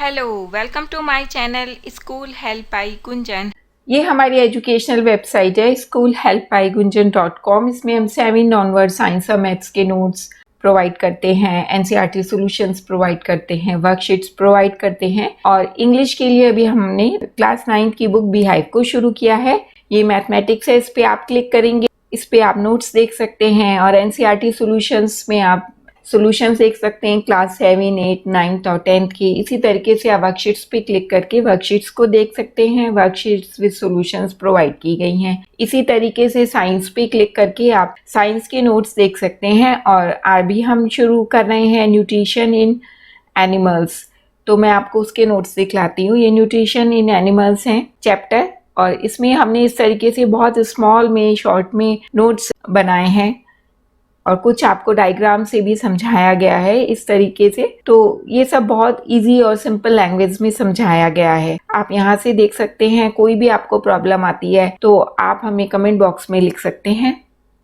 Hello, welcome to my channel school help by Gunjan. ये हमारी educational website है schoolhelpbygunjan.com। इसमें हम 7 ऑनवर्ड साइंस और मैथ्स के नोट्स प्रोवाइड करते हैं, एनसीईआरटी सॉल्यूशंस प्रोवाइड करते हैं, वर्कशीट्स प्रोवाइड करते हैं। और इंग्लिश के लिए अभी हमने क्लास 9 की बुक बीहाइव को शुरू किया है। ये मैथमेटिक्स है, इस पे आप क्लिक करेंगे, इस पे आप नोट्स देख सकते हैं और एनसीईआरटी सॉल्यूशंस में आप सॉल्यूशंस देख सकते हैं क्लास 7, 8, 9 और 10 की। इसी तरीके से आप वर्कशीट्स पे क्लिक करके वर्कशीट्स को देख सकते हैं। वर्कशीट्स विद सॉल्यूशंस प्रोवाइड की गई हैं। इसी तरीके से साइंस पे क्लिक करके आप साइंस के नोट्स देख सकते हैं। और अभी हम शुरू कर रहे हैं न्यूट्रिशन इन एनिमल्स, तो मैं आपको उसके नोट्स दिखलाती हूँ। ये न्यूट्रिशन इन एनिमल्स हैं चैप्टर, और इसमें हमने इस तरीके से बहुत स्मॉल में शॉर्ट में नोट्स बनाए हैं और कुछ आपको डायग्राम से भी समझाया गया है इस तरीके से। तो ये सब बहुत इजी और सिंपल लैंग्वेज में समझाया गया है। आप यहाँ से देख सकते हैं। कोई भी आपको प्रॉब्लम आती है तो आप हमें कमेंट बॉक्स में लिख सकते हैं।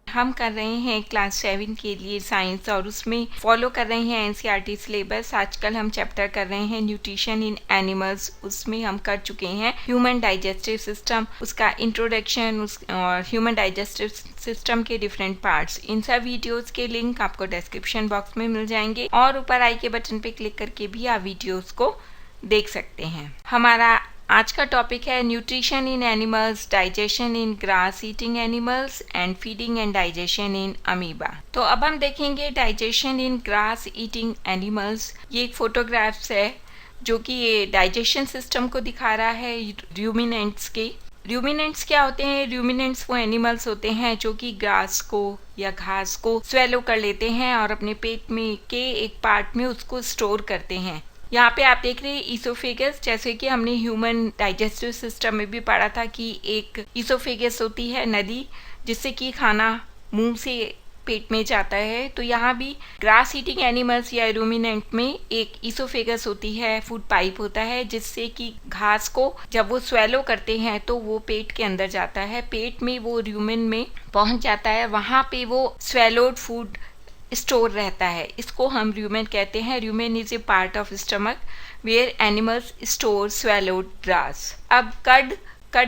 हम कर रहे हैं क्लास 7 के लिए साइंस और उसमें फॉलो कर रहे हैं एनसीईआरटी सिलेबस। आजकल हम चैप्टर कर रहे हैं न्यूट्रिशन इन एनिमल्स। उसमें हम कर चुके हैं ह्यूमन डाइजेस्टिव सिस्टम, उसका इंट्रोडक्शन और ह्यूमन डाइजेस्टिव सिस्टम के डिफरेंट पार्ट्स। इन सब वीडियोस के लिंक आपको डिस्क्रिप्शन बॉक्स में मिल जाएंगे और ऊपर आई के बटन पे क्लिक करके भी आप वीडियोस को देख सकते हैं। हमारा आज का टॉपिक है nutrition in animals, digestion in grass eating animals and feeding and digestion in amoeba. तो अब हम देखेंगे डाइजेशन इन ग्रास ईटिंग एनिमल्स। ये एक फोटोग्राफ्स है जो कि ये डाइजेशन सिस्टम को दिखा रहा है रूमिनेंट्स के। रूमिनेंट्स क्या होते हैं? रूमिनेंट्स वो एनिमल्स होते हैं जो कि ग्रास को या घास को स्वेलो कर लेते हैं और अपने पेट में के एक पार्ट में उसको स्टोर करते हैं। यहाँ पे आप देख रहे हैं ईसोफेगस, जैसे कि हमने ह्यूमन डाइजेस्टिव सिस्टम में भी पढ़ा था कि एक ईसोफेगस होती है नली जिससे कि खाना मुंह से पेट में जाता है। तो यहाँ भी ग्रास ईटिंग एनिमल्स या रूमिनेंट में एक ईसोफेगस होती है, फूड पाइप होता है जिससे कि घास को जब वो स्वेलो करते हैं तो वो पेट के अंदर जाता है। पेट में वो रूमेन में पहुंच जाता है, वहाँ पे वो स्वेलोड फूड स्टोर रहता है। इसको हम रूमेन कहते हैं। Rumen is a part of stomach where animals store swallowed grass. अब कड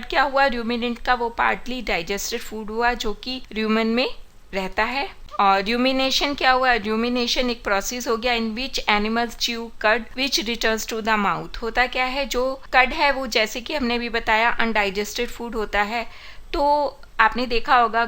क्या हुआ? रूमिनेंट का वो पार्टली डाइजेस्टेड फूड हुआ जो कि रूमेन में रहता है। और रूमिनेशन क्या हुआ? रूमिनेशन एक प्रोसेस हो गया इन विच एनिमल्स च्यू कड विच रिटर्न्स टू द माउथ। होता क्या है, जो कड है वो जैसे कि हमने भी बताया अनडाइजेस्टेड फूड होता है। तो आपने देखा होगा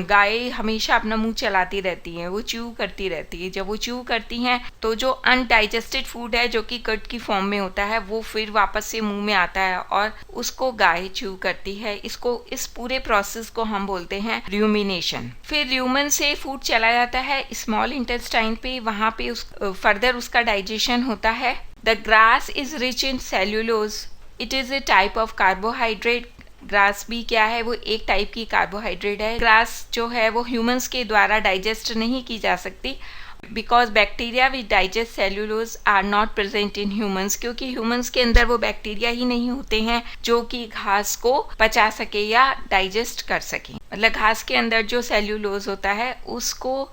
गाय हमेशा अपना मुंह चलाती रहती हैं, वो च्यू करती रहती है। जब वो च्यू करती हैं तो जो अनडाइजेस्टेड फूड है जो कि कट की फॉर्म में होता है वो फिर वापस से मुंह में आता है और उसको गाय च्यू करती है। इस पूरे प्रोसेस को हम बोलते हैं रूमिनेशन। फिर र्यूमन से फूड चला जाता है स्मॉल इंटेस्टाइन पे, वहाँ पे फर्दर उसका डाइजेशन होता है। The grass is rich in cellulose, it is a type of carbohydrate. Grass भी क्या है? वो एक टाइप की कार्बोहाइड्रेट है। ग्रास जो है वो ह्यूमंस के द्वारा डाइजेस्ट नहीं की जा सकती because bacteria which digest cellulose are not present in humans, क्योंकि ह्यूमंस के अंदर वो बैक्टीरिया ही नहीं होते हैं जो कि घास को पचा सके या डाइजेस्ट कर सके। मतलब घास के अंदर जो सेल्यूलोज होता है उसको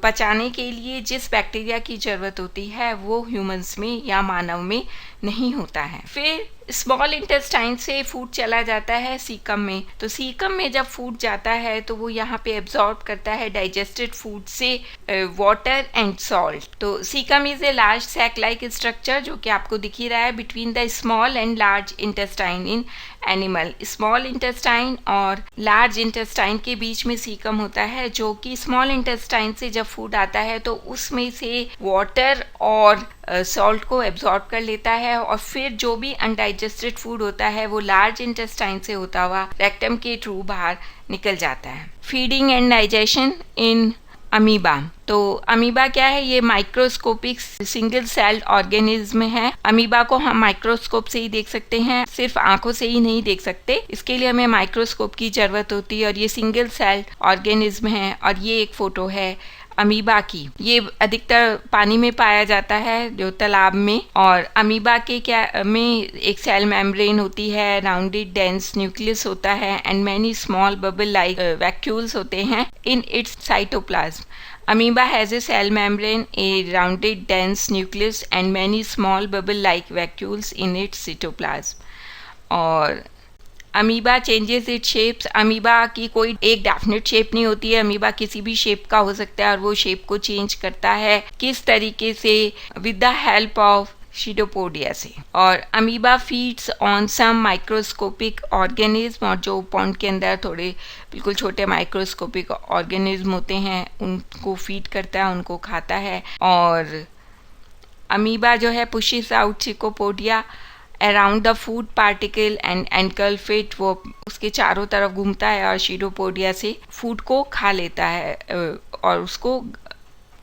पचाने के लिए जिस बैक्टीरिया की जरूरत होती है वो ह्यूमंस में या मानव में नहीं होता है। फिर स्मॉल इंटेस्टाइन से फूड चला जाता है सीकम में। तो सीकम में जब फूड जाता है तो वो यहाँ पे एब्जॉर्ब करता है डाइजेस्टेड फूड से वाटर एंड सॉल्ट। तो caecum is a large sac like structure जो कि आपको दिख ही रहा है between the small and large intestine in animal. Small intestine और लार्ज इंटेस्टाइन के बीच में सीकम होता है जो कि स्मॉल इंटेस्टाइन से जब फूड आता है तो उसमें से वाटर और सॉल्ट को एब्जॉर्ब कर लेता है और फिर जो भी अनडाइजेस्टेड फूड होता है वो लार्ज इंटेस्टाइन से होता हुआ रेक्टम के थ्रू बाहर निकल जाता है। Feeding and digestion in amoeba. तो अमीबा क्या है? ये माइक्रोस्कोपिक सिंगल सेल्ड ऑर्गेनिज्म है। अमीबा को हम माइक्रोस्कोप से ही देख सकते हैं, सिर्फ आंखों से ही नहीं देख सकते। इसके लिए हमें माइक्रोस्कोप की जरूरत होती है और ये सिंगल सेल्ड ऑर्गेनिज्म है। और ये एक फोटो है अमीबा की। ये अधिकतर पानी में पाया जाता है जो तालाब में। और अमीबा के क्या में एक सेल मेम्ब्रेन होती है, राउंडेड डेंस न्यूक्लियस होता है and many small bubble like vacuoles होते हैं in its cytoplasm. Amoeba has a cell membrane, a rounded dense nucleus and many small bubble-like vacuoles in its cytoplasm. और amoeba changes it shapes, amoeba की कोई एक definite shape नहीं होती है, amoeba किसी भी शेप का हो सकता है और वो शेप को चेंज करता है किस तरीके से, with the help of pseudopodia से. और amoeba feeds on some microscopic organism, और जो पॉन्ड के अंदर थोड़े बिल्कुल छोटे माइक्रोस्कोपिक ऑर्गेनिज्म होते हैं उनको फीड करता है, उनको खाता है. और अमीबा जो है pushes out pseudopodia around the food particle and engulfed, वो उसके चारों तरफ घूमता है और शीडोपोडिया से फूड को खा लेता है और उसको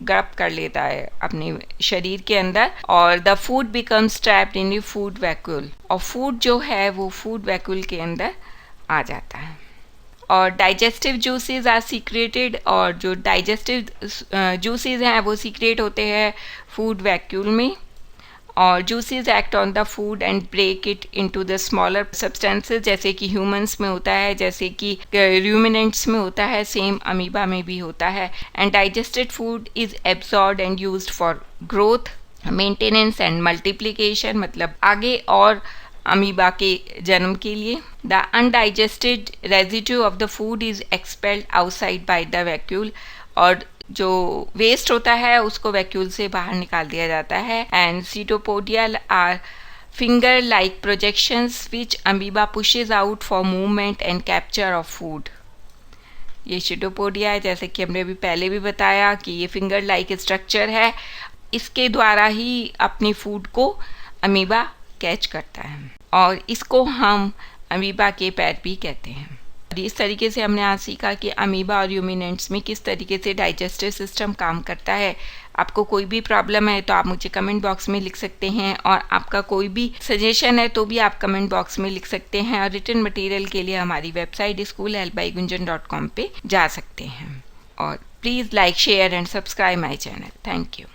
ग्रब कर लेता है अपने शरीर के अंदर. और the food becomes trapped in A food vacuole, और फूड जो है वो फूड वैक्यूल के अंदर आ जाता है. और डाइजेस्टिव जूसेस आर सीक्रेटेड, और जो डाइजेस्टिव जूसेस हैं वो सीक्रेट होते हैं फूड वैक्यूल में. और juices act on the food and break it into the smaller substances, जैसे कि ह्यूमंस में होता है, जैसे कि रूमिनेंट्स में होता है, सेम अमीबा में भी होता है. And digested food is absorbed and used for growth, maintenance and multiplication, मतलब आगे और अमीबा के जन्म के लिए. The undigested residue of the food is expelled outside by the vacuole, और जो वेस्ट होता है उसको वैक्यूल से बाहर निकाल दिया जाता है. And pseudopodia are finger like projections which amoeba pushes out for movement and capture of food. ये सीटोपोडिया है, जैसे कि हमने अभी पहले भी बताया कि ये फिंगर लाइक स्ट्रक्चर है, इसके द्वारा ही अपनी फूड को अमीबा कैच करता है, और इसको हम अमीबा के पैर भी कहते हैं. इस तरीके से हमने आज सीखा कि अमीबा और यूमिनेंट्स में किस तरीके से डाइजेस्टिव सिस्टम काम करता है. आपको कोई भी प्रॉब्लम है तो आप मुझे कमेंट बॉक्स में लिख सकते हैं, और आपका कोई भी सजेशन है तो भी आप कमेंट बॉक्स में लिख सकते हैं. और रिटन मटेरियल के लिए हमारी वेबसाइट schoolhelpbygunjan.com पे जा सकते हैं. और please like, share and subscribe my channel. Thank you.